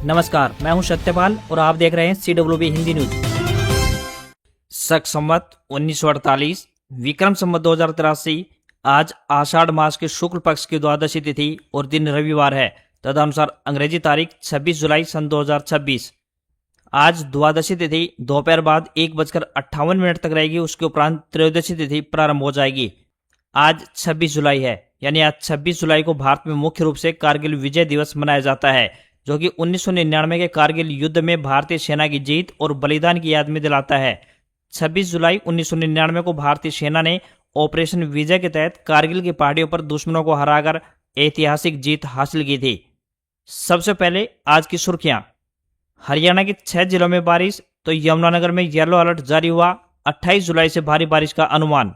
नमस्कार, मैं हूं सत्यपाल और आप देख रहे हैं CWB हिंदी न्यूज। शक संवत 1948 विक्रम संवत 2083 आज आषाढ़ मास के शुक्ल पक्ष की द्वादशी तिथि और दिन रविवार है। तदनुसार अंग्रेजी तारीख 26 जुलाई सन 2026। आज द्वादशी तिथि दोपहर बाद 1:58 तक रहेगी। उसके उपरांत त्रयोदशी तिथि प्रारंभ हो जाएगी। आज 26 जुलाई है, यानी आज 26 जुलाई को भारत में मुख्य रूप से कारगिल विजय दिवस मनाया जाता है, जो कि 1999 के कारगिल युद्ध में भारतीय सेना की जीत और बलिदान की याद में दिलाता है। 26 जुलाई 1999 को भारतीय सेना ने ऑपरेशन विजय के तहत कारगिल की पहाड़ियों पर दुश्मनों को हराकर ऐतिहासिक जीत हासिल की थी। सबसे पहले आज की सुर्खियां। हरियाणा के 6 जिलों में बारिश, तो यमुनानगर में येलो अलर्ट जारी हुआ। 28 जुलाई से भारी बारिश का अनुमान।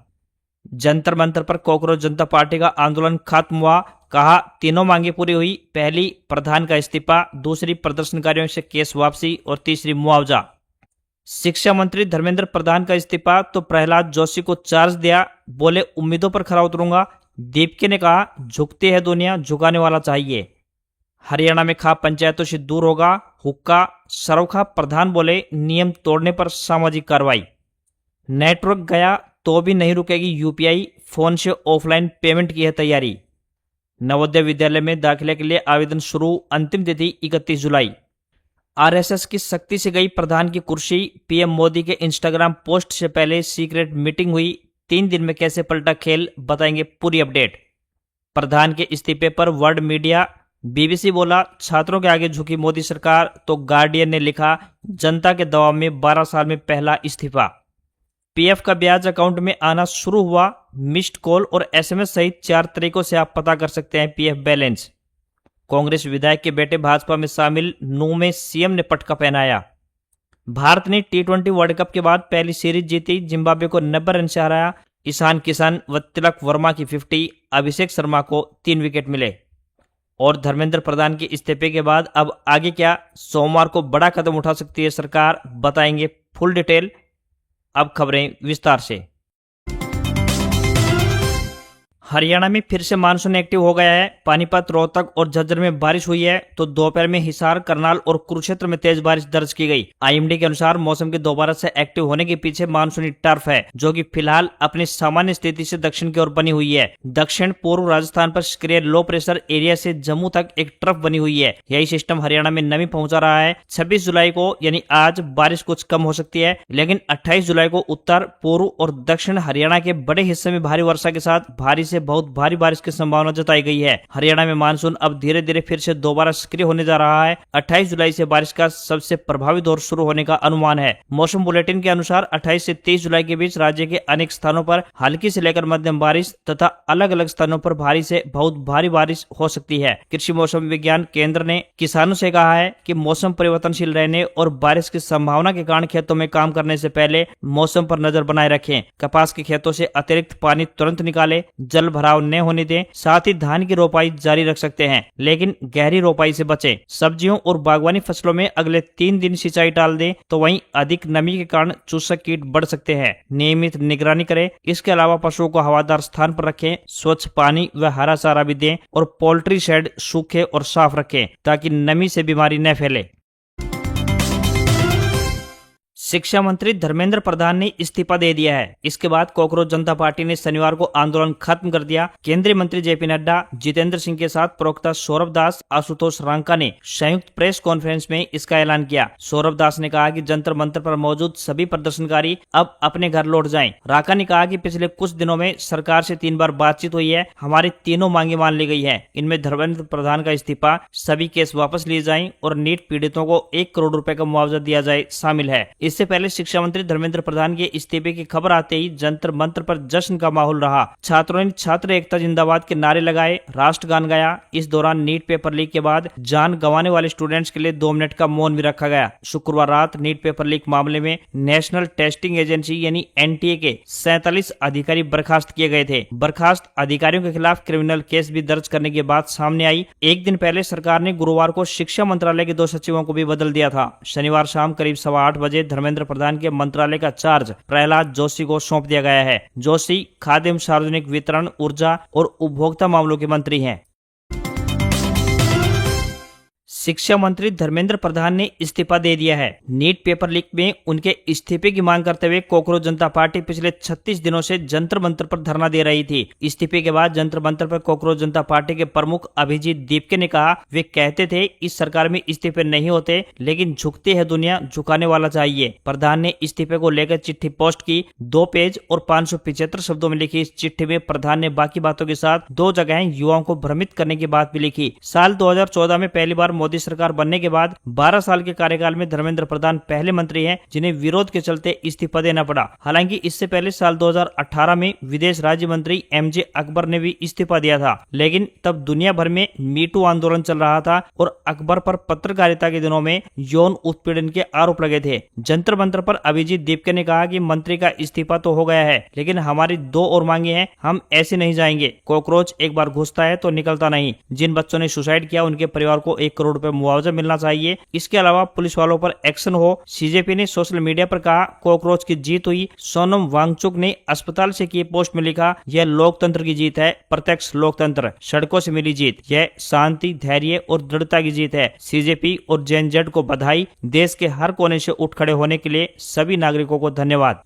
जंतर मंतर पर कॉकरोच जनता पार्टी का आंदोलन खत्म हुआ। कहा, तीनों मांगे पूरी हुई। पहली, प्रधान का इस्तीफा। दूसरी, प्रदर्शनकारियों से केस वापसी। और तीसरी, मुआवजा। शिक्षा मंत्री धर्मेंद्र प्रधान का इस्तीफा, तो प्रहलाद जोशी को चार्ज दिया। बोले, उम्मीदों पर खरा उतरूंगा। दीपके ने कहा, झुकती है दुनिया, झुकाने वाला चाहिए। हरियाणा में खा पंचायतों से दूर होगा हुक्का। सरोखा प्रधान बोले, नियम तोड़ने पर सामाजिक कार्रवाई। नेटवर्क गया तो भी नहीं रुकेगी यूपीआई, फोन से ऑफलाइन पेमेंट की है तैयारी। नवोदय विद्यालय में दाखिले के लिए आवेदन शुरू, अंतिम तिथि 31 जुलाई। आरएसएस की सख्ती से गई प्रधान की कुर्सी। पीएम मोदी के इंस्टाग्राम पोस्ट से पहले सीक्रेट मीटिंग हुई। 3 दिन में कैसे पलटा खेल, बताएंगे पूरी अपडेट। प्रधान के इस्तीफे पर वर्ल्ड मीडिया। बीबीसी बोला, छात्रों के आगे झुकी मोदी सरकार। तो गार्डियन ने लिखा, जनता के दबाव में 12 साल में पहला इस्तीफा। पीएफ का ब्याज अकाउंट में आना शुरू हुआ। मिस्ड कॉल और एसएमएस सहित 4 तरीकों से आप पता कर सकते हैं पीएफ बैलेंस। कांग्रेस विधायक के बेटे भाजपा में शामिल, नूह में सीएम ने पटका पहनाया। भारत ने T20 वर्ल्ड कप के बाद पहली सीरीज जीती। जिम्बाब्वे को 90 रन से हराया। ईशान किशन व तिलक वर्मा की 50, अभिषेक शर्मा को 3 विकेट मिले। और धर्मेंद्र प्रधान के इस्तीफे के बाद अब आगे क्या, सोमवार को बड़ा कदम उठा सकती है सरकार, बताएंगे फुल डिटेल। अब खबरें विस्तार से। हरियाणा में फिर से मानसून एक्टिव हो गया है। पानीपत, रोहतक और झज्जर में बारिश हुई है, तो दोपहर में हिसार, करनाल और कुरुक्षेत्र में तेज बारिश दर्ज की गई। आईएमडी के अनुसार मौसम के दोबारा से एक्टिव होने के पीछे मानसूनी टर्फ है, जो कि फिलहाल अपनी सामान्य स्थिति से दक्षिण की ओर बनी हुई है। दक्षिण पूर्व राजस्थान पर सक्रिय लो प्रेशर एरिया से जम्मू तक एक ट्रफ बनी हुई है। यही सिस्टम हरियाणा में नमी पहुंचा रहा है। 26 जुलाई को यानी आज बारिश कुछ कम हो सकती है, लेकिन 28 जुलाई को उत्तर, पूर्व और दक्षिण हरियाणा के बड़े हिस्से में भारी वर्षा के साथ भारी से बहुत भारी बारिश की संभावना जताई गई है। हरियाणा में मानसून अब धीरे धीरे फिर से दोबारा सक्रिय होने जा रहा है। 28 जुलाई से बारिश का सबसे प्रभावी दौर शुरू होने का अनुमान है। मौसम बुलेटिन के अनुसार 28 से 30 जुलाई के बीच राज्य के अनेक स्थानों पर हल्की से लेकर मध्यम बारिश तथा अलग अलग स्थानों पर भारी से बहुत भारी बारिश हो सकती है। कृषि मौसम विज्ञान केंद्र ने किसानों से कहा है कि मौसम परिवर्तनशील रहने और बारिश की संभावना के कारण खेतों में काम करने से पहले मौसम पर नजर बनाए रखें। कपास के खेतों से अतिरिक्त पानी तुरंत निकालें, जल भराव न होने दें। साथ ही धान की रोपाई जारी रख सकते हैं, लेकिन गहरी रोपाई से बचें। सब्जियों और बागवानी फसलों में अगले 3 दिन सिंचाई टाल दें, तो वहीं अधिक नमी के कारण चूसक कीट बढ़ सकते हैं। नियमित निगरानी करें। इसके अलावा पशुओं को हवादार स्थान पर रखें, स्वच्छ पानी व हरा चारा भी दें और पोल्ट्री शेड सूखे और साफ रखें, ताकि नमी से बीमारी न फैले। शिक्षा मंत्री धर्मेंद्र प्रधान ने इस्तीफा दे दिया है। इसके बाद कॉकरोच जनता पार्टी ने शनिवार को आंदोलन खत्म कर दिया। केंद्रीय मंत्री जेपी नड्डा, जितेंद्र सिंह के साथ प्रवक्ता सौरभ दास, आशुतोष रांका ने संयुक्त प्रेस कॉन्फ्रेंस में इसका ऐलान किया। सौरभ दास ने कहा कि जंतर मंतर पर मौजूद सभी प्रदर्शनकारी अब अपने घर लौट जाएं। रांका ने कहा कि पिछले कुछ दिनों में सरकार से 3 बार बातचीत हुई है। हमारी तीनों मांगे मान ली गई है। इनमें धर्मेंद्र प्रधान का इस्तीफा, सभी केस वापस लिए जाएं और नीट पीड़ितों को 1 करोड़ रुपए का मुआवजा दिया जाए शामिल है। इससे पहले शिक्षा मंत्री धर्मेंद्र प्रधान के इस्तीफे की खबर आते ही जंतर मंतर पर जश्न का माहौल रहा। छात्रों ने छात्र एकता जिंदाबाद के नारे लगाए, राष्ट्रगान गाया। इस दौरान नीट पेपर लीक के बाद जान गंवाने वाले स्टूडेंट्स के लिए 2 मिनट का मौन भी रखा गया। शुक्रवार रात नीट पेपर लीक मामले में नेशनल टेस्टिंग एजेंसी यानी एनटीए के 47 अधिकारी बर्खास्त किए गए थे। बर्खास्त अधिकारियों के खिलाफ क्रिमिनल केस भी दर्ज करने की बात सामने आई। एक दिन पहले सरकार ने गुरुवार को शिक्षा मंत्रालय के 2 सचिवों को भी बदल दिया था। शनिवार शाम करीब 8:15 बजे धर्मेंद्र प्रधान के मंत्रालय का चार्ज प्रहलाद जोशी को सौंप दिया गया है। जोशी खाद्य एवं सार्वजनिक वितरण, ऊर्जा और उपभोक्ता मामलों के मंत्री हैं। शिक्षा मंत्री धर्मेंद्र प्रधान ने इस्तीफा दे दिया है। नीट पेपर लीक में उनके इस्तीफे की मांग करते हुए कॉकरोच जनता पार्टी पिछले 36 दिनों से जंतर मंतर पर धरना दे रही थी। इस्तीफे के बाद जंतर मंतर पर कॉकरोच जनता पार्टी के प्रमुख अभिजीत दीपके ने कहा, वे कहते थे इस सरकार में इस्तीफे नहीं होते, लेकिन झुकती है दुनिया, झुकाने वाला चाहिए। प्रधान ने इस्तीफे को लेकर चिट्ठी पोस्ट की। 2 पेज और 575 शब्दों में लिखी इस चिट्ठी में प्रधान ने बाकी बातों के साथ 2 जगह युवाओं को भ्रमित करने की बात भी लिखी। साल 2014 में पहली बार मोदी सरकार बनने के बाद 12 साल के कार्यकाल में धर्मेंद्र प्रधान पहले मंत्री हैं जिन्हें विरोध के चलते इस्तीफा देना पड़ा। हालांकि इससे पहले साल 2018 में विदेश राज्य मंत्री MJ अकबर ने भी इस्तीफा दिया था, लेकिन तब दुनिया भर में मीटू आंदोलन चल रहा था और अकबर पर पत्रकारिता के दिनों में यौन उत्पीड़न के आरोप लगे थे। जंतर मंतर पर अभिजीत दीपके ने कहा कि मंत्री का इस्तीफा तो हो गया है, लेकिन हमारी 2 और मांगे हैं, हम ऐसे नहीं जाएंगे। कॉकरोच एक बार घुसता है तो निकलता नहीं। जिन बच्चों ने सुसाइड किया उनके परिवार को 1 करोड़ रुपए मुआवजा मिलना चाहिए। इसके अलावा पुलिस वालों पर एक्शन हो। CJP ने सोशल मीडिया पर कहा, कॉकरोच की जीत हुई। सोनम वांगचुक ने अस्पताल से किए पोस्ट में लिखा, यह लोकतंत्र की जीत है, प्रत्यक्ष लोकतंत्र, सड़कों से मिली जीत, यह शांति, धैर्य और दृढ़ता की जीत है। CJP और JNZ को बधाई। देश के हर कोने से उठ खड़े होने के लिए सभी नागरिकों को धन्यवाद।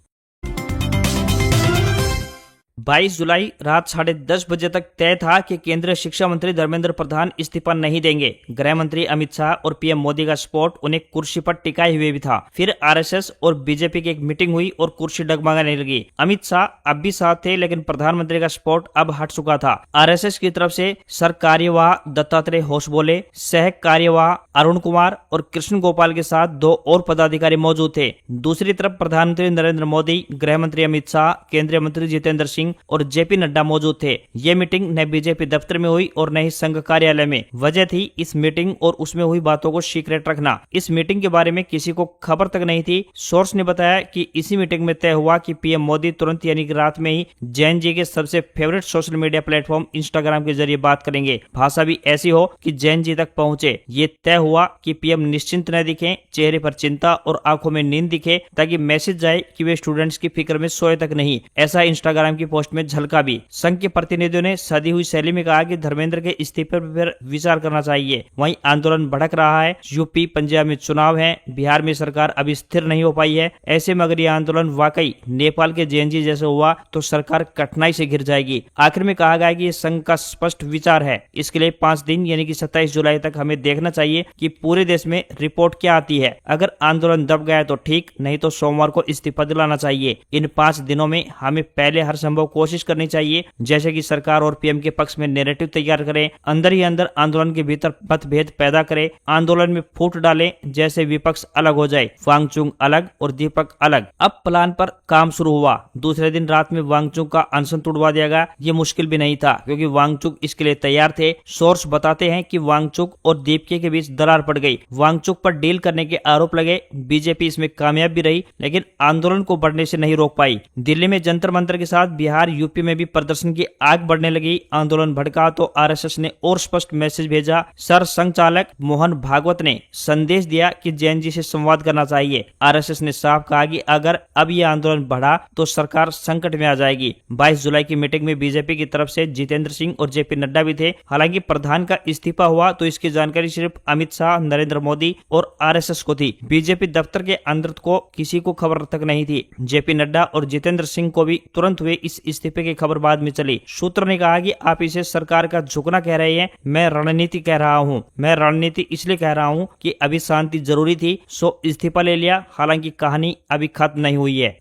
22 जुलाई रात 10:30 बजे तक तय था कि केंद्रीय शिक्षा मंत्री धर्मेंद्र प्रधान इस्तीफा नहीं देंगे। गृह मंत्री अमित शाह और PM मोदी का सपोर्ट उन्हें कुर्सी पर टिकाए हुए भी था। फिर RSS और BJP की एक मीटिंग हुई और कुर्सी डगमगाने लगी। अमित शाह अब भी साथ थे, लेकिन प्रधानमंत्री का सपोर्ट अब हट चुका था। RSS की तरफ से सर कार्यवाह दत्तात्रेय होसबोले, सह कार्यवाह अरुण कुमार और कृष्ण गोपाल के साथ 2 और पदाधिकारी मौजूद थे। दूसरी तरफ प्रधानमंत्री नरेंद्र मोदी, गृह मंत्री अमित शाह, केंद्रीय मंत्री जितेंद्र सिंह और JP नड्डा मौजूद थे। ये मीटिंग न BJP दफ्तर में हुई और न ही संघ कार्यालय में। वजह थी इस मीटिंग और उसमें हुई बातों को सीक्रेट रखना। इस मीटिंग के बारे में किसी को खबर तक नहीं थी। सोर्स ने बताया कि इसी मीटिंग में तय हुआ कि PM मोदी तुरंत यानी कि रात में ही जैन जी के सबसे favourite social media platform Instagram के जरिए बात करेंगे। भाषा भी ऐसी हो कि जैन जी तक पहुंचे। ये तय हुआ कि PM निश्चिंत न दिखे, चेहरे पर चिंता और आंखों में नींद दिखे, ताकि मैसेज जाए कि वे स्टूडेंट्स की फिक्र में सोए तक नहीं। ऐसा इंस्टाग्राम की पोस्ट में झलका भी। संघ के प्रतिनिधियों ने सदी हुई शैली में कहा कि धर्मेंद्र के इस्तीफे पर विचार करना चाहिए। वहीं आंदोलन भड़क रहा है। यूपी पंजाब में चुनाव है, बिहार में सरकार अभी स्थिर नहीं हो पाई है। ऐसे में अगर ये आंदोलन वाकई नेपाल के JNG जैसे हुआ तो सरकार कठिनाई से घिर जाएगी। आखिर में कहा गया कि ये संघ का स्पष्ट विचार है। इसके लिए 5 दिन यानी कि 27 जुलाई तक हमें देखना चाहिए कि पूरे देश में रिपोर्ट क्या आती है। अगर आंदोलन दब गया तो ठीक, नहीं तो सोमवार को इस्तीफा दिलाना चाहिए। इन 5 दिनों में हमें पहले हर संभव कोशिश करनी चाहिए, जैसे कि सरकार और PM के पक्ष में नैरेटिव तैयार करें, अंदर ही अंदर आंदोलन के भीतर मतभेद पैदा करें, आंदोलन में फूट डालें, जैसे विपक्ष अलग हो जाए, वांगचुक अलग और दीपक अलग। अब प्लान पर काम शुरू हुआ। दूसरे दिन रात में वांगचुक का अनशन तोड़वा दिया गया। ये मुश्किल भी नहीं था, क्योंकि वांगचुक इसके लिए तैयार थे। सोर्स बताते हैं कि वांगचुक और दीपके के बीच दरार पड़ गई। वांगचुक पर डील करने के आरोप लगे। BJP इसमें कामयाब भी रही, लेकिन आंदोलन को बढ़ने से नहीं रोक पाई। दिल्ली में जंतर मंतर के साथ बिहार यूपी में भी प्रदर्शन की आग बढ़ने लगी। आंदोलन भड़का तो RSS ने और स्पष्ट मैसेज भेजा। सर संघचालक मोहन भागवत ने संदेश दिया कि जैन जी से संवाद करना चाहिए। RSS ने साफ कहा कि अगर अब ये आंदोलन बढ़ा तो सरकार संकट में आ जाएगी। 22 जुलाई की मीटिंग में BJP की तरफ से जितेंद्र सिंह और JP नड्डा भी थे। हालांकि प्रधान का इस्तीफा हुआ तो इसकी जानकारी सिर्फ अमित शाह, नरेंद्र मोदी और RSS को थी। BJP दफ्तर के अंदर को किसी को खबर तक नहीं थी। JP नड्डा और जितेंद्र सिंह को भी तुरंत हुए इस इस्तीफे की खबर बाद में चली। सूत्र ने कहा कि आप इसे सरकार का झुकना कह रहे हैं, मैं रणनीति कह रहा हूं। मैं रणनीति इसलिए कह रहा हूं कि अभी शांति जरूरी थी, सो इस्तीफा ले लिया। हालांकि कहानी अभी खत्म नहीं हुई है।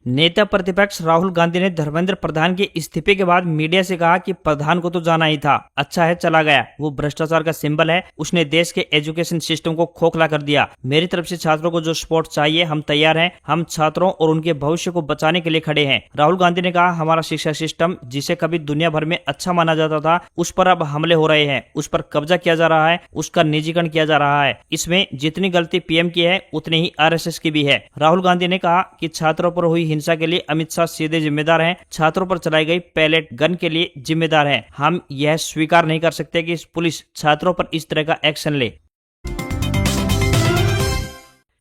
नेता प्रतिपक्ष राहुल गांधी ने धर्मेंद्र प्रधान के इस्तीफे के बाद मीडिया से कहा कि प्रधान को तो जाना ही था, अच्छा है चला गया, वो भ्रष्टाचार का सिंबल है, उसने देश के एजुकेशन सिस्टम को खोखला कर दिया। मेरी तरफ से छात्रों को जो सपोर्ट चाहिए हम तैयार हैं, हम छात्रों और उनके भविष्य को बचाने के लिए खड़े हैं। राहुल गांधी ने कहा, हमारा शिक्षा सिस्टम जिसे कभी दुनिया भर में अच्छा माना जाता था, उस पर अब हमले हो रहे हैं, उस पर कब्जा किया जा रहा है, उसका निजीकरण किया जा रहा है। इसमें जितनी गलती PM की है उतनी ही RSS की भी है। राहुल गांधी ने कहा कि छात्रों पर हुई हिंसा के लिए अमित शाह सीधे जिम्मेदार हैं, छात्रों पर चलाई गई पैलेट गन के लिए जिम्मेदार हैं। हम यह स्वीकार नहीं कर सकते कि पुलिस छात्रों पर इस तरह का एक्शन ले।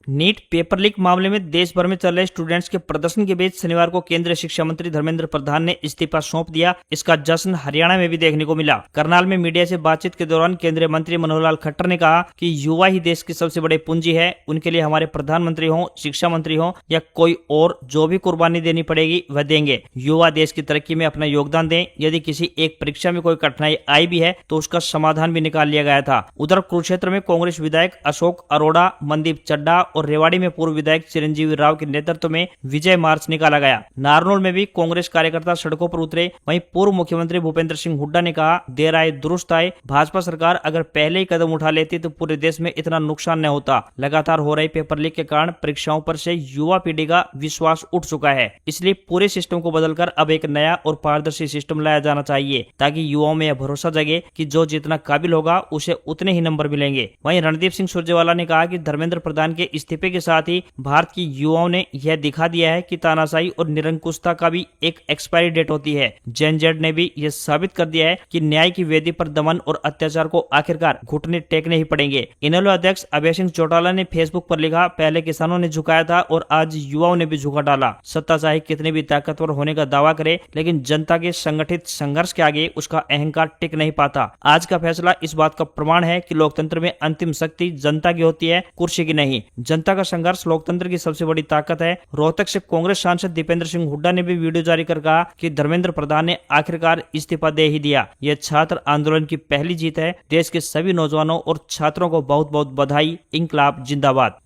नीट पेपर लीक मामले में देश भर में चल रहे स्टूडेंट्स के प्रदर्शन के बीच शनिवार को केंद्रीय शिक्षा मंत्री धर्मेंद्र प्रधान ने इस्तीफा सौंप दिया। इसका जश्न हरियाणा में भी देखने को मिला। करनाल में मीडिया से बातचीत के दौरान केंद्रीय मंत्री मनोहर लाल खट्टर ने कहा कि युवा ही देश की सबसे बड़ी पूंजी है। उनके लिए हमारे प्रधानमंत्री हो, शिक्षा मंत्री हो या कोई और, जो भी कुर्बानी देनी पड़ेगी वह देंगे। युवा देश की तरक्की में अपना योगदान दें। यदि किसी एक परीक्षा में कोई कठिनाई आई भी है तो उसका समाधान भी निकाल लिया गया था। उधर कुरुक्षेत्र में कांग्रेस विधायक अशोक अरोड़ा, मनदीप चड्डा और रेवाड़ी में पूर्व विधायक चिरंजीवी राव के नेतृत्व में विजय मार्च निकाला गया। नारनौल में भी कांग्रेस कार्यकर्ता सड़कों पर उतरे। वहीं पूर्व मुख्यमंत्री भूपेंद्र सिंह हुड्डा ने कहा, देर आए दुरुस्त आए। भाजपा सरकार अगर पहले ही कदम उठा लेती तो पूरे देश में इतना नुकसान न होता। लगातार हो रही पेपर लीक के कारण परीक्षाओं पर से युवा पीढ़ी का विश्वास उठ चुका है। इसलिए पूरे सिस्टम को बदलकर अब एक नया और पारदर्शी सिस्टम लाया जाना चाहिए, ताकि युवाओं में यह भरोसा जगे कि जो जितना काबिल होगा उसे उतने ही नंबर मिलेंगे। वहीं रणदीप सिंह सुरजेवाला ने कहा कि धर्मेंद्र प्रधान के इस्तीफे के साथ ही भारत की युवाओं ने यह दिखा दिया है कि तानाशाही और निरंकुशता का भी एक एक्सपायरी डेट होती है। जेनजेड ने भी यह साबित कर दिया है कि न्याय की वेदी पर दमन और अत्याचार को आखिरकार घुटने टेकने ही पड़ेंगे। इनेलो अध्यक्ष अभय सिंह चौटाला ने फेसबुक पर लिखा, पहले किसानों ने झुकाया था और आज युवाओं ने भी झुका डाला। सत्ता चाहे कितने भी ताकतवर होने का दावा करे, लेकिन जनता के संगठित संघर्ष के आगे उसका अहंकार टिक नहीं पाता। आज का फैसला इस बात का प्रमाण है कि लोकतंत्र में अंतिम शक्ति जनता की होती है, कुर्सी की नहीं। जनता का संघर्ष लोकतंत्र की सबसे बड़ी ताकत है। रोहतक से कांग्रेस सांसद दीपेंद्र सिंह हुड्डा ने भी वीडियो जारी कर कहा कि धर्मेंद्र प्रधान ने आखिरकार इस्तीफा दे ही दिया। यह छात्र आंदोलन की पहली जीत है। देश के सभी नौजवानों और छात्रों को बहुत बहुत बधाई। इंकलाब जिंदाबाद।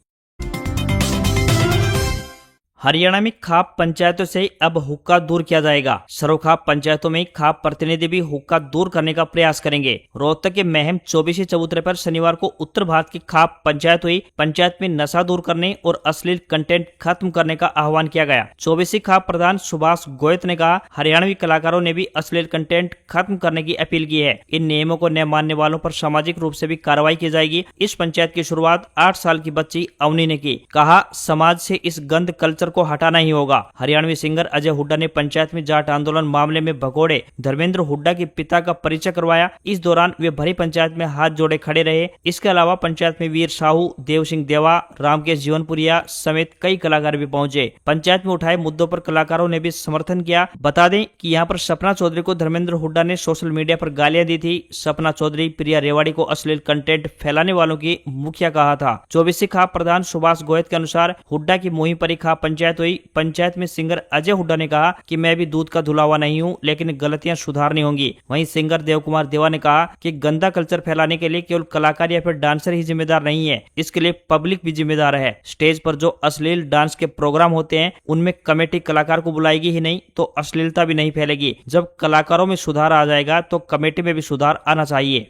हरियाणा में खाप पंचायतों से अब हुक्का दूर किया जाएगा। सरोखाप पंचायतों में खाप प्रतिनिधि भी हुक्का दूर करने का प्रयास करेंगे। रोहतक के महम 24 चबूतरे पर शनिवार को उत्तर भारत की खाप पंचायत हुई। पंचायत में नशा दूर करने और अश्लील कंटेंट खत्म करने का आह्वान किया गया। 24 खाप प्रधान सुभाष गोयत ने कहा, हरियाणवी कलाकारों ने भी अश्लील कंटेंट खत्म करने की अपील की है। इन नियमों को न मानने वालों पर सामाजिक रूप से भी कार्रवाई की जाएगी। इस पंचायत की शुरुआत 8 साल की बच्ची अवनी ने की। कहा, समाज से इस गंद कल्चर को हटाना ही होगा। हरियाणवी सिंगर अजय हुड्डा ने पंचायत में जाट आंदोलन मामले में भगोड़े धर्मेंद्र हुड्डा के पिता का परिचय करवाया। इस दौरान वे भरी पंचायत में हाथ जोड़े खड़े रहे। इसके अलावा पंचायत में वीर साहू, देव सिंह देवा, रामकेश जीवनपुरिया समेत कई कलाकार भी पहुंचे। पंचायत में उठाए मुद्दों पर कलाकारों ने भी समर्थन किया। बता दें कि यहाँ पर सपना चौधरी को धर्मेंद्र हुड्डा ने सोशल मीडिया पर गालियां दी थी। सपना चौधरी प्रिया रेवाड़ी को अश्लील कंटेंट फैलाने वालों की मुखिया कहा था। 24 खाप प्रधान सुभाष गोयत के अनुसार हुड्डा की मुहिम पर खाप पंचायत हुई। पंचायत में सिंगर अजय हुड्डा ने कहा कि मैं भी दूध का धुला हुआ नहीं हूं, लेकिन गलतियां सुधारनी होंगी। वहीं सिंगर देव कुमार देवा ने कहा कि गंदा कल्चर फैलाने के लिए केवल कलाकार या फिर डांसर ही जिम्मेदार नहीं है, इसके लिए पब्लिक भी जिम्मेदार है। स्टेज पर जो अश्लील डांस के प्रोग्राम होते हैं उनमें कमेटी कलाकार को बुलाएगी ही नहीं तो अश्लीलता भी नहीं फैलेगी। जब कलाकारों में सुधार आ जाएगा तो कमेटी में भी सुधार आना चाहिए।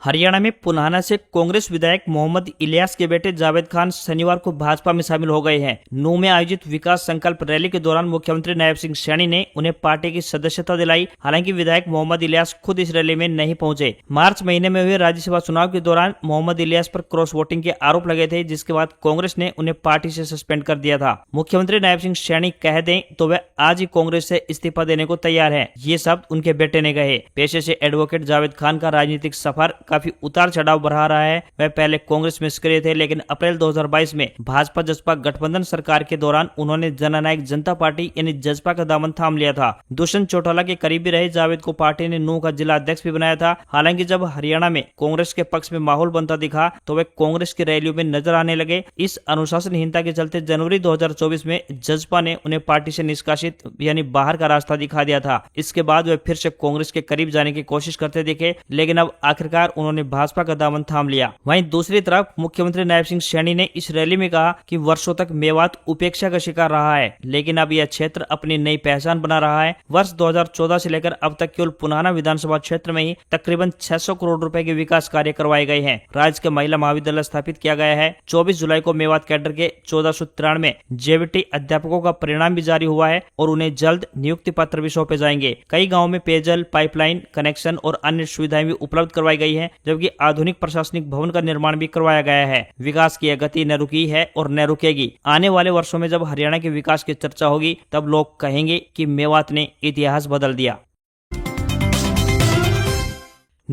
हरियाणा में पुनाना से कांग्रेस विधायक मोहम्मद इलियास के बेटे जावेद खान शनिवार को भाजपा में शामिल हो गए हैं। नूह में आयोजित विकास संकल्प रैली के दौरान मुख्यमंत्री नायब सिंह सैनी ने उन्हें पार्टी की सदस्यता दिलाई। हालांकि विधायक मोहम्मद इलियास खुद इस रैली में नहीं पहुंचे। मार्च महीने में हुए राज्यसभा चुनाव के दौरान मोहम्मद इलियास पर क्रॉस वोटिंग के आरोप लगे थे, जिसके बाद कांग्रेस ने उन्हें पार्टी से सस्पेंड कर दिया था। मुख्यमंत्री नायब सिंह सैनी कह दें तो वह आज ही कांग्रेस से इस्तीफा देने को तैयार है। ये शब्द उनके बेटे ने कहे। पेशे से एडवोकेट जावेद खान का राजनीतिक सफर काफी उतार चढ़ाव बढ़ा रहा है। वह पहले कांग्रेस में सक्रिय थे, लेकिन अप्रैल 2022 में भाजपा जसपा गठबंधन सरकार के दौरान उन्होंने जननायक जनता पार्टी यानी जसपा का दामन थाम लिया था। दुष्यंत चौटाला के करीबी रहे जावेद को पार्टी ने नूह का जिला अध्यक्ष भी बनाया था। हालांकि जब हरियाणा में कांग्रेस के पक्ष में माहौल बनता दिखा तो वे कांग्रेस की रैलियों में नजर आने लगे। इस अनुशासनहीनता के चलते जनवरी 2024 में जसपा ने उन्हें पार्टी से निष्कासित यानी बाहर का रास्ता दिखा दिया था। इसके बाद वे फिर से कांग्रेस के करीब जाने की कोशिश करते दिखे, लेकिन अब आखिरकार उन्होंने भाजपा का दामन थाम लिया। वहीं दूसरी तरफ मुख्यमंत्री नायब सिंह सैनी ने इस रैली में कहा कि वर्षों तक मेवात उपेक्षा का शिकार रहा है, लेकिन अब यह क्षेत्र अपनी नई पहचान बना रहा है। वर्ष 2014 से लेकर अब तक केवल पुनाना विधानसभा क्षेत्र में ही तकरीबन 600 करोड़ रुपए के विकास कार्य करवाए गए हैं। राज्य के महिला महाविद्यालय स्थापित किया गया है। 24 जुलाई को मेवात कैडर के 1493 जेवीटी अध्यापकों का परिणाम भी जारी हुआ है और उन्हें जल्द नियुक्ति पत्र भी सौंपे जाएंगे। कई गाँव में पेयजल पाइपलाइन कनेक्शन और अन्य सुविधाएं भी उपलब्ध करवाई गई है, जबकि आधुनिक प्रशासनिक भवन का निर्माण भी करवाया गया है। विकास की गति न रुकी है और न रुकेगी। आने वाले वर्षों में जब हरियाणा के विकास की चर्चा होगी तब लोग कहेंगे कि मेवात ने इतिहास बदल दिया।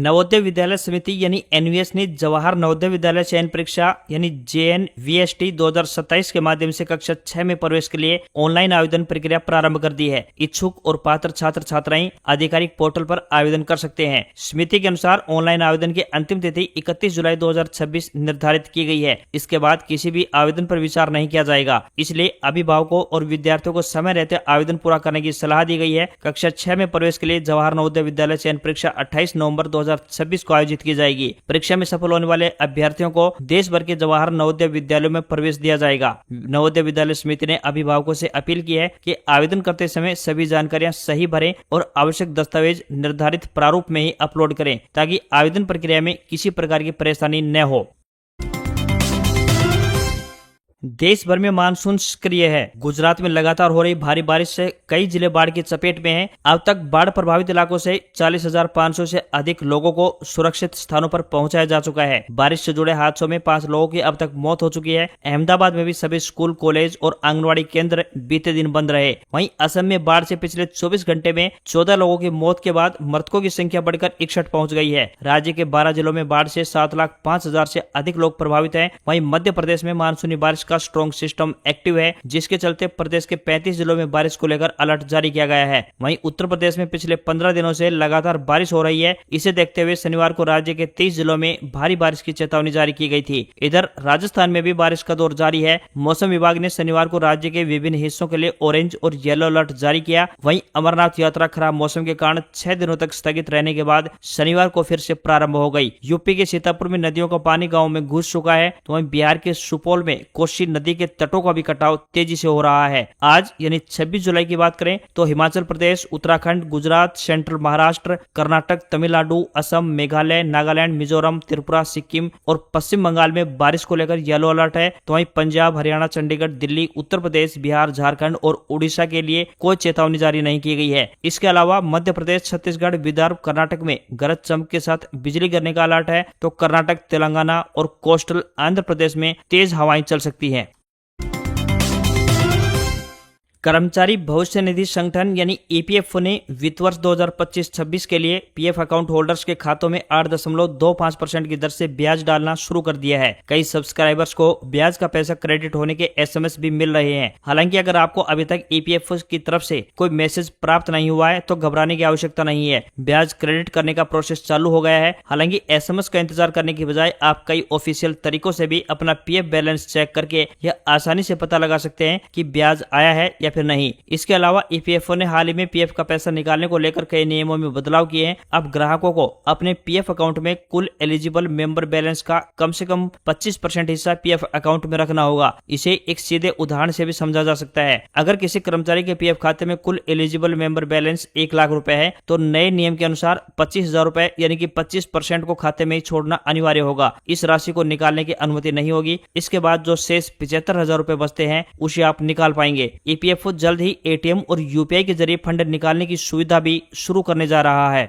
नवोदय विद्यालय समिति यानी एनवीएस ने जवाहर नवोदय विद्यालय चयन परीक्षा यानी JNVST 2027 के माध्यम से कक्षा 6 में प्रवेश के लिए ऑनलाइन आवेदन प्रक्रिया प्रारंभ कर दी है। इच्छुक और पात्र छात्र छात्राएं आधिकारिक पोर्टल पर आवेदन कर सकते हैं। समिति के अनुसार ऑनलाइन आवेदन की अंतिम तिथि 31 जुलाई 2026 निर्धारित की गई है। इसके बाद किसी भी आवेदन पर विचार नहीं किया जाएगा, इसलिए अभिभावकों और विद्यार्थियों को समय रहते आवेदन पूरा करने की सलाह दी गई है। कक्षा 6 में प्रवेश के लिए जवाहर नवोदय विद्यालय चयन परीक्षा 28 नवंबर 2026 को आयोजित की जाएगी। परीक्षा में सफल होने वाले अभ्यर्थियों को देश भर के जवाहर नवोदय विद्यालयों में प्रवेश दिया जाएगा। नवोदय विद्यालय समिति ने अभिभावकों से अपील की है कि आवेदन करते समय सभी जानकारियां सही भरें और आवश्यक दस्तावेज निर्धारित प्रारूप में ही अपलोड करें, ताकि आवेदन प्रक्रिया में किसी प्रकार की परेशानी न हो। देश भर में मानसून सक्रिय है। गुजरात में लगातार हो रही भारी बारिश से कई जिले बाढ़ की चपेट में हैं। अब तक बाढ़ प्रभावित इलाकों से 40,500 से अधिक लोगों को सुरक्षित स्थानों पर पहुंचाया जा चुका है। बारिश से जुड़े हादसों में 5 लोगों की अब तक मौत हो चुकी है। अहमदाबाद में भी सभी स्कूल, कॉलेज और आंगनबाड़ी केंद्र बीते दिन बंद रहे। वहीं असम में बाढ़ से पिछले 24 घंटे में 14 लोगों की मौत के बाद मृतकों की संख्या बढ़कर 61 पहुंच गई है। राज्य के 12 जिलों में बाढ़ से 7,05,000 से अधिक लोग प्रभावित हैं। वहीं मध्य प्रदेश में मानसूनी बारिश का स्ट्रॉन्ग सिस्टम एक्टिव है, जिसके चलते प्रदेश के 35 जिलों में बारिश को लेकर अलर्ट जारी किया गया है। वहीं उत्तर प्रदेश में पिछले 15 दिनों से लगातार बारिश हो रही है। इसे देखते हुए शनिवार को राज्य के 30 जिलों में भारी बारिश की चेतावनी जारी की गई थी। इधर राजस्थान में भी बारिश का दौर जारी है। मौसम विभाग ने शनिवार को राज्य के विभिन्न हिस्सों के लिए ऑरेंज और येलो अलर्ट जारी किया। वहीं अमरनाथ यात्रा खराब मौसम के कारण 6 दिनों तक स्थगित रहने के बाद शनिवार को फिर से प्रारंभ हो गई। यूपी के सीतापुर में नदियों का पानी गाँव में घुस चुका है, तो वहीं बिहार के सुपौल में कोसी नदी के तटों का भी कटाव तेजी से हो रहा है। आज यानी 26 जुलाई की बात करें तो हिमाचल प्रदेश, उत्तराखंड, गुजरात, सेंट्रल महाराष्ट्र, कर्नाटक, तमिलनाडु, असम, मेघालय, नागालैंड, मिजोरम, त्रिपुरा, सिक्किम और पश्चिम बंगाल में बारिश को लेकर येलो अलर्ट है। तो वहीं पंजाब, हरियाणा, चंडीगढ़, दिल्ली, उत्तर प्रदेश, बिहार, झारखंड और उड़ीसा के लिए कोई चेतावनी जारी नहीं की गई है। इसके अलावा मध्य प्रदेश, छत्तीसगढ़, विदर्भ, कर्नाटक में गरज चमक के साथ बिजली गिरने का अलर्ट है। तो कर्नाटक, तेलंगाना और कोस्टल आंध्र प्रदेश में तेज हवाएं चल सकती हैं। कर्मचारी भविष्य निधि संगठन यानी EPFO ने वित्त वर्ष 2025-26 के लिए PF अकाउंट होल्डर्स के खातों में 8.25% की दर से ब्याज डालना शुरू कर दिया है। कई सब्सक्राइबर्स को ब्याज का पैसा क्रेडिट होने के SMS भी मिल रहे हैं। हालांकि अगर आपको अभी तक EPFO की तरफ से कोई मैसेज प्राप्त नहीं हुआ है तो घबराने की आवश्यकता नहीं है। ब्याज क्रेडिट करने का प्रोसेस चालू हो गया है। हालांकि SMS का इंतजार करने की बजाय आप कई ऑफिशियल तरीकों से भी अपना PF बैलेंस चेक करके यह आसानी से पता लगा सकते हैं कि ब्याज आया है या फिर नहीं। इसके अलावा EPFO ने हाल ही में PF का पैसा निकालने को लेकर कई नियमों में बदलाव किए हैं। अब ग्राहकों को अपने PF अकाउंट में कुल एलिजिबल मेंबर बैलेंस का कम से कम 25% हिस्सा PF अकाउंट में रखना होगा। इसे एक सीधे उदाहरण से भी समझा जा सकता है। अगर किसी कर्मचारी के PF खाते में कुल एलिजिबल मेंबर बैलेंस 1 लाख रुपए है तो नए नियम के अनुसार 25,000 रुपए यानी कि 25% को खाते में ही छोड़ना अनिवार्य होगा। इस राशि को निकालने की अनुमति नहीं होगी। इसके बाद जो शेष 75,000 रुपए बचते हैं उसे आप निकाल पाएंगे। EPFO जल्द ही ATM और UPI के जरिए फंड निकालने की सुविधा भी शुरू करने जा रहा है।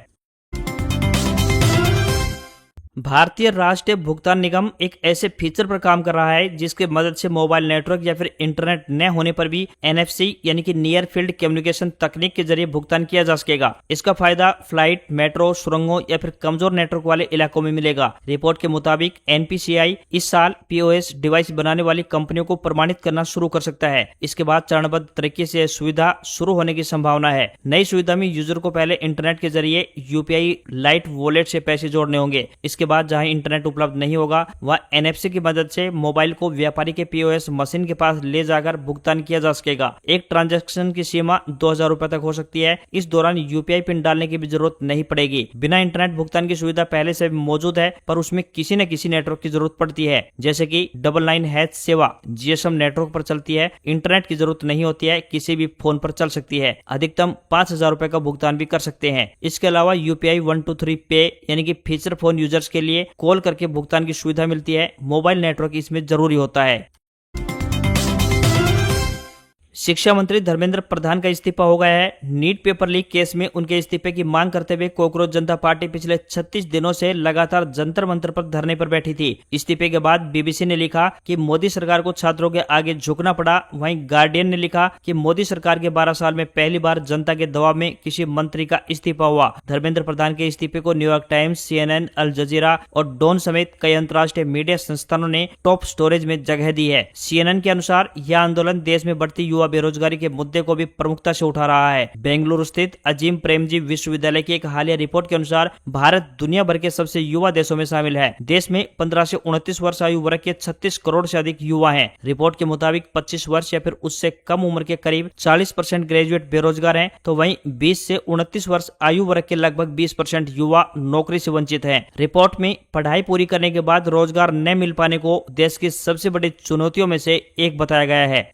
भारतीय राष्ट्रीय भुगतान निगम एक ऐसे फीचर पर काम कर रहा है जिसके मदद से मोबाइल नेटवर्क या फिर इंटरनेट न होने पर भी NFC यानी कि नियर फील्ड कम्युनिकेशन तकनीक के जरिए भुगतान किया जा सकेगा। इसका फायदा फ्लाइट, मेट्रो, सुरंगों या फिर कमजोर नेटवर्क वाले इलाकों में मिलेगा। रिपोर्ट के मुताबिक NPCI इस साल POS डिवाइस बनाने वाली कंपनियों को प्रमाणित करना शुरू कर सकता है। इसके बाद चरणबद्ध तरीके से सुविधा शुरू होने की संभावना है। नई सुविधा में यूजर को पहले इंटरनेट के जरिए UPI लाइट वॉलेट से पैसे जोड़ने होंगे। इसके बाद जहां इंटरनेट उपलब्ध नहीं होगा वह NFC की मदद से मोबाइल को व्यापारी के POS मशीन के पास ले जाकर भुगतान किया जा सकेगा। एक ट्रांजैक्शन की सीमा 2,000 रुपए तक हो सकती है। इस दौरान UPI पिन डालने की भी जरूरत नहीं पड़ेगी। बिना इंटरनेट भुगतान की सुविधा पहले से मौजूद है, पर उसमें किसी न किसी नेटवर्क की जरूरत पड़ती है। जैसे कि 99H सेवा GSM नेटवर्क पर चलती है। इंटरनेट की जरूरत नहीं होती है, किसी भी फोन पर चल सकती है। अधिकतम 5,000 रुपए का भुगतान भी कर सकते हैं। इसके अलावा UPI 123 पे यानी कि फीचर फोन यूजर्स के लिए कॉल करके भुगतान की सुविधा मिलती है। मोबाइल नेटवर्क इसमें जरूरी होता है। शिक्षा मंत्री धर्मेंद्र प्रधान का इस्तीफा हो गया है। नीट पेपर लीक केस में उनके इस्तीफे की मांग करते हुए कॉकरोच जनता पार्टी पिछले 36 दिनों से लगातार जंतर मंतर पर धरने पर बैठी थी। इस्तीफे के बाद बीबीसी ने लिखा कि मोदी सरकार को छात्रों के आगे झुकना पड़ा। वहीं गार्डियन ने लिखा कि मोदी सरकार के 12 साल में पहली बार जनता के दबाव में किसी मंत्री का इस्तीफा हुआ। धर्मेंद्र प्रधान के इस्तीफे को न्यूयॉर्क टाइम्स, CNN, अल जजीरा और डॉन समेत कई अंतर्राष्ट्रीय मीडिया संस्थानों ने टॉप स्टोरेज में जगह दी है। CNN के अनुसार यह आंदोलन देश में बढ़ती युवा बेरोजगारी के मुद्दे को भी प्रमुखता से उठा रहा है। बेंगलुरु स्थित अजीम प्रेमजी विश्वविद्यालय की एक हालिया रिपोर्ट के अनुसार भारत दुनिया भर के सबसे युवा देशों में शामिल है। देश में 15 से 29 वर्ष आयु वर्ग के 36 करोड़ से अधिक युवा हैं। रिपोर्ट के मुताबिक 25 वर्ष या फिर उससे कम उम्र के करीब 40% ग्रेजुएट बेरोजगार हैं, तो वहीं 20 से 29 वर्ष आयु वर्ग के लगभग 20% युवा नौकरी से वंचित हैं। रिपोर्ट में पढ़ाई पूरी करने के बाद रोजगार न मिल पाने को देश की सबसे बड़ी चुनौतियों में से एक बताया गया है।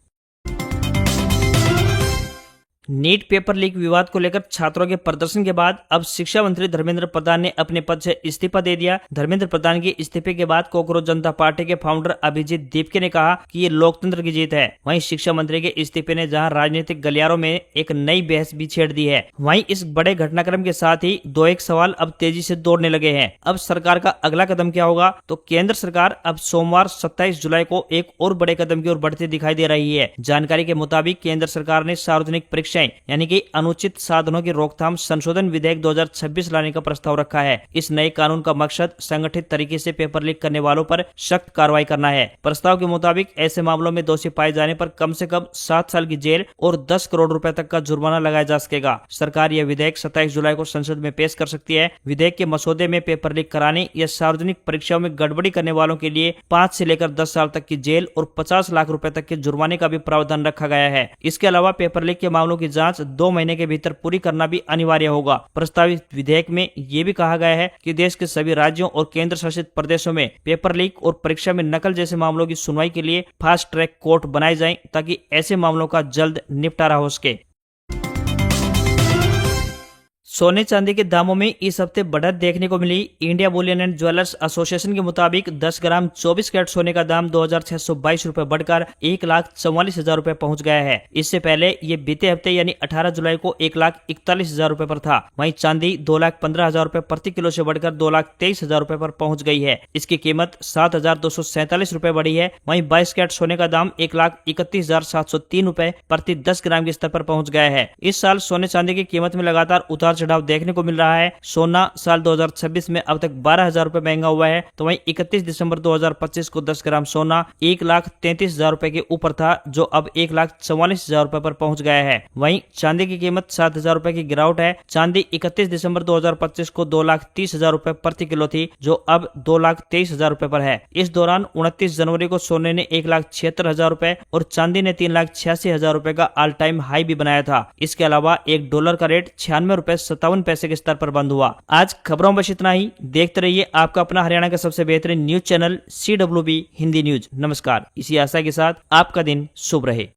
नीट पेपर लीक विवाद को लेकर छात्रों के प्रदर्शन के बाद अब शिक्षा मंत्री धर्मेंद्र प्रधान ने अपने पद से इस्तीफा दे दिया। धर्मेंद्र प्रधान के इस्तीफे के बाद कॉकरोच जनता पार्टी के फाउंडर अभिजीत दीपके ने कहा कि ये लोकतंत्र की जीत है। वहीं शिक्षा मंत्री के इस्तीफे ने जहां राजनीतिक गलियारों में एक नई बहस भी छेड़ दी है, वहीं इस बड़े घटनाक्रम के साथ ही दो एक सवाल अब तेजी से दौड़ने लगे हैं। अब सरकार का अगला कदम क्या होगा? तो केंद्र सरकार अब सोमवार 27 जुलाई को एक और बड़े कदम की ओर बढ़ती दिखाई दे रही है। जानकारी के मुताबिक केंद्र सरकार ने सार्वजनिक परीक्षा यानी कि अनुचित साधनों की रोकथाम संशोधन विधेयक 2026 लाने का प्रस्ताव रखा है। इस नए कानून का मकसद संगठित तरीके से पेपर लीक करने वालों पर सख्त कार्रवाई करना है। प्रस्ताव के मुताबिक ऐसे मामलों में दोषी पाए जाने पर कम से कम 7 साल की जेल और 10 करोड़ रुपए तक का जुर्माना लगाया जा सकेगा। सरकार यह विधेयक 27 जुलाई को संसद में पेश कर सकती है। विधेयक के मसौदे में पेपर लीक कराने या सार्वजनिक परीक्षाओं में गड़बड़ी करने वालों के लिए 5 से लेकर 10 साल तक की जेल और 50 लाख रुपए तक के जुर्माने का भी प्रावधान रखा गया है। इसके अलावा पेपर लीक के मामलों की जांच 2 महीने के भीतर पूरी करना भी अनिवार्य होगा। प्रस्तावित विधेयक में यह भी कहा गया है कि देश के सभी राज्यों और केंद्र शासित प्रदेशों में पेपर लीक और परीक्षा में नकल जैसे मामलों की सुनवाई के लिए फास्ट ट्रैक कोर्ट बनाए जाएं, ताकि ऐसे मामलों का जल्द निपटारा हो सके। सोने चांदी के दामों में इस हफ्ते बढ़त देखने को मिली। India bullion and jewellers association के मुताबिक 10 ग्राम 24 कैरेट सोने का दाम 2622 रुपए बढ़कर 1,44,000 रुपए पहुंच गया है। इससे पहले ये बीते हफ्ते यानी 18 जुलाई को 1,41,000 रुपए पर था। वहीं चांदी 2,15,000 रुपए प्रति किलो से बढ़कर 2,23,000 रुपए पर पहुंच गई है। इसकी कीमत 7,247 रुपए बढ़ी है। वहीं 22 कैरेट सोने का दाम 1,31,703 रुपए प्रति 10 ग्राम के स्तर पर पहुंच गया है। इस साल सोने चांदी की कीमत में लगातार उतार चढ़ाव देखने को मिल रहा है। सोना साल 2026 में अब तक 12,000 रुपए महंगा हुआ है, तो वहीं 31 दिसंबर 2025 को 10 ग्राम सोना 1,33,000 रुपए के ऊपर था, जो अब 1,44,000 रुपए पर पहुंच गया है। वहीं चांदी की कीमत 7,000 रुपए की गिरावट है। चांदी 31 दिसंबर 2025 को 2,30,000 रुपए प्रति किलो थी, जो अब 2,23,000 रुपए पर है। इस दौरान 29 जनवरी को सोने ने 1,76,000 रुपए और चांदी ने 3,86,000 रुपए का ऑल टाइम हाई भी बनाया था। इसके अलावा $1 का रेट 96 रुपए 57 पैसे के स्तर पर बंद हुआ। आज खबरों में बस इतना ही। देखते रहिए आपका अपना हरियाणा का सबसे बेहतरीन news channel CWB Hindi news. नमस्कार। इसी आशा के साथ आपका दिन शुभ रहे।